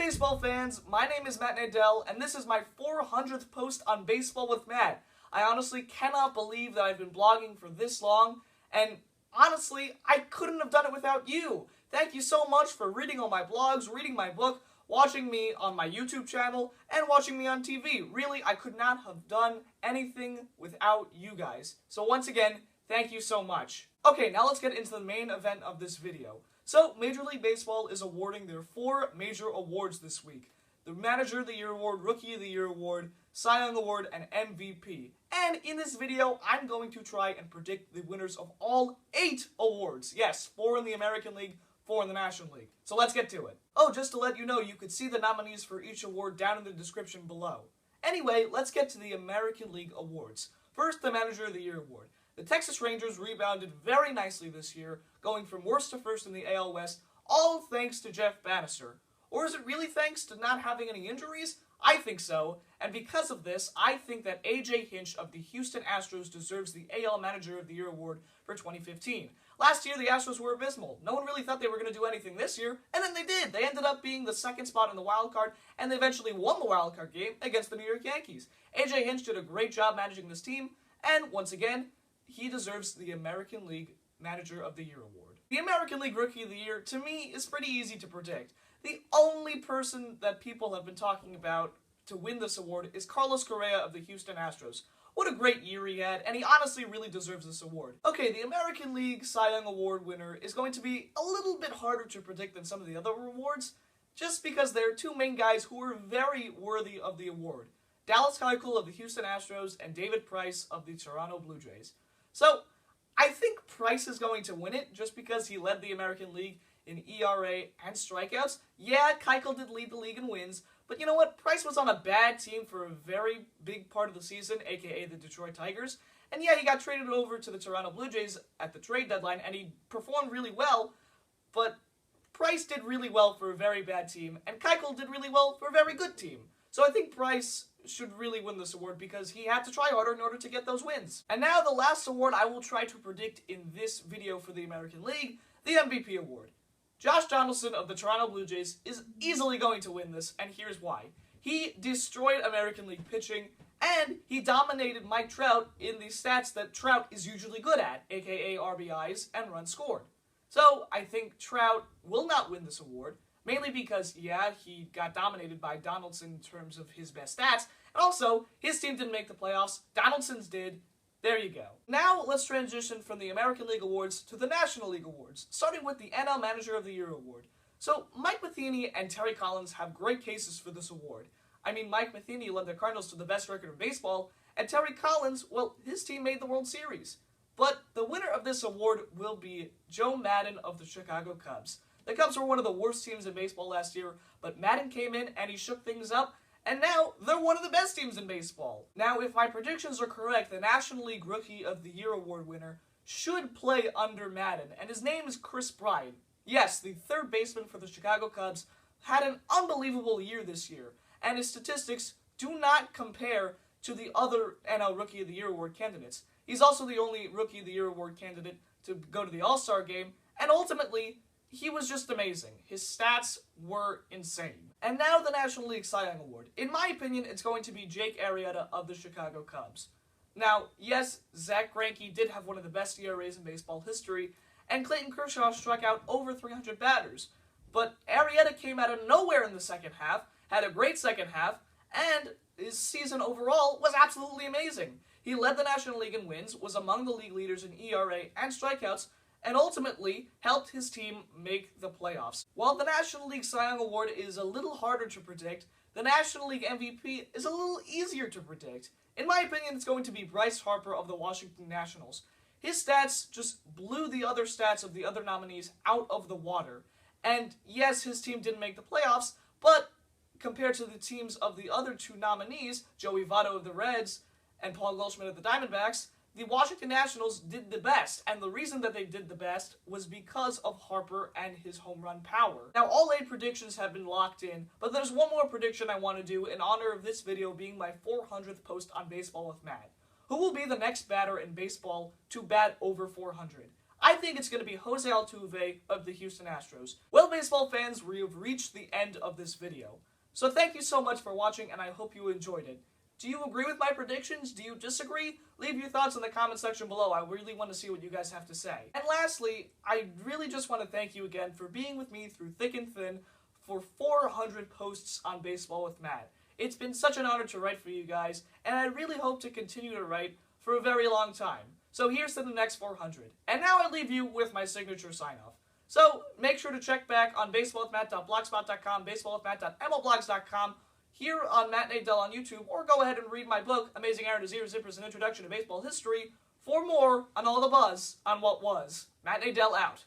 baseball fans, my name is Nadel, and this is my 400th post on Baseball with Matt. I honestly cannot believe that I've been blogging for this long, and honestly, I couldn't have done it without you. Thank you so much for reading all my blogs, reading my book, watching me on my YouTube channel, and watching me on TV. Really, I could not have done anything without you guys. So once again, thank you so much. Okay, now let's get into the main event of this video. So, Major League Baseball is awarding their 4 major awards this week. The Manager of the Year Award, Rookie of the Year Award, Cy Young Award, and MVP. And in this video, I'm going to try and predict the winners of all 8 awards. Yes, 4 in the American League, 4 in the National League. So let's get to it. Oh, just to let you know, you could see the nominees for each award down in the description below. Anyway, let's get to the American League awards. First, the Manager of the Year Award. The Texas Rangers rebounded very nicely this year, going from worst to first in the AL West, all thanks to Jeff Bannister. Or is it really thanks to not having any injuries? I think so, and because of this, I think that A.J. Hinch of the Houston Astros deserves the AL Manager of the Year Award for 2015. Last year, the Astros were abysmal. No one really thought they were going to do anything this year, and then they did. They ended up being the second spot in the wild card, and they eventually won the wild card game against the New York Yankees. A.J. Hinch did a great job managing this team, and once again, he deserves the American League Manager of the Year Award. The American League Rookie of the Year, to me, is pretty easy to predict. The only person that people have been talking about to win this award is Carlos Correa of the Houston Astros. What a great year he had, and he honestly really deserves this award. Okay, the American League Cy Young Award winner is going to be a little bit harder to predict than some of the other awards, just because there are 2 main guys who are very worthy of the award. Dallas Keuchel of the Houston Astros and David Price of the Toronto Blue Jays. So, I think Price is going to win it just because he led the American League in ERA and strikeouts. Yeah, Keuchel did lead the league in wins, but you know what? Price was on a bad team for a very big part of the season, aka the Detroit Tigers. And yeah, he got traded over to the Toronto Blue Jays at the trade deadline, and he performed really well, but Price did really well for a very bad team, and Keuchel did really well for a very good team. So I think Price should really win this award because he had to try harder in order to get those wins. And now the last award I will try to predict in this video for the American League, the MVP award. Josh Donaldson of the Toronto Blue Jays is easily going to win this, and here's why. He destroyed American League pitching, and he dominated Mike Trout in the stats that Trout is usually good at, aka RBIs and runs scored. So I think Trout will not win this award, mainly because, yeah, he got dominated by Donaldson in terms of his best stats, and also, his team didn't make the playoffs, Donaldson's did. There you go. Now, let's transition from the American League Awards to the National League Awards, starting with the NL Manager of the Year Award. So, Mike Matheny and Terry Collins have great cases for this award. I mean, Mike Matheny led the Cardinals to the best record in baseball, and Terry Collins, well, his team made the World Series. But the winner of this award will be Joe Maddon of the Chicago Cubs. The Cubs were one of the worst teams in baseball last year, but Maddon came in and he shook things up, and now they're one of the best teams in baseball. Now, if my predictions are correct, the National League Rookie of the Year Award winner should play under Maddon, and his name is Chris Bryant. Yes, the third baseman for the Chicago Cubs had an unbelievable year this year, and his statistics do not compare to the other NL Rookie of the Year Award candidates. He's also the only Rookie of the Year Award candidate to go to the All-Star game, and ultimately, he was just amazing. His stats were insane. And now the National League Cy Young Award. In my opinion, it's going to be Jake Arrieta of the Chicago Cubs. Now, yes, Zach Greinke did have one of the best ERAs in baseball history, and Clayton Kershaw struck out over 300 batters. But Arrieta came out of nowhere in the second half, had a great second half, and his season overall was absolutely amazing. He led the National League in wins, was among the league leaders in ERA and strikeouts, and ultimately helped his team make the playoffs. While the National League Cy Young Award is a little harder to predict, the National League MVP is a little easier to predict. In my opinion, it's going to be Bryce Harper of the Washington Nationals. His stats just blew the other stats of the other nominees out of the water. And yes, his team didn't make the playoffs, but compared to the teams of the other 2 nominees, Joey Votto of the Reds and Paul Goldschmidt of the Diamondbacks, the Washington Nationals did the best, and the reason that they did the best was because of Harper and his home run power. Now, all 8 predictions have been locked in, but there's one more prediction I want to do in honor of this video being my 400th post on Baseball with Matt. Who will be the next batter in baseball to bat over 400? I think it's going to be Jose Altuve of the Houston Astros. Well, baseball fans, we have reached the end of this video. So thank you so much for watching, and I hope you enjoyed it. Do you agree with my predictions? Do you disagree? Leave your thoughts in the comment section below. I really want to see what you guys have to say. And lastly, I really just want to thank you again for being with me through thick and thin for 400 posts on Baseball with Matt. It's been such an honor to write for you guys, and I really hope to continue to write for a very long time. So here's to the next 400. And now I leave you with my signature sign-off. So make sure to check back on baseballwithmatt.blogspot.com, baseballwithmatt.mlblogs.com, here on Matt Nadel on YouTube, or go ahead and read my book, Amazing Aaron to Zero Zippers, An Introduction to Baseball History, for more on all the buzz on what was. Matt Nadel out.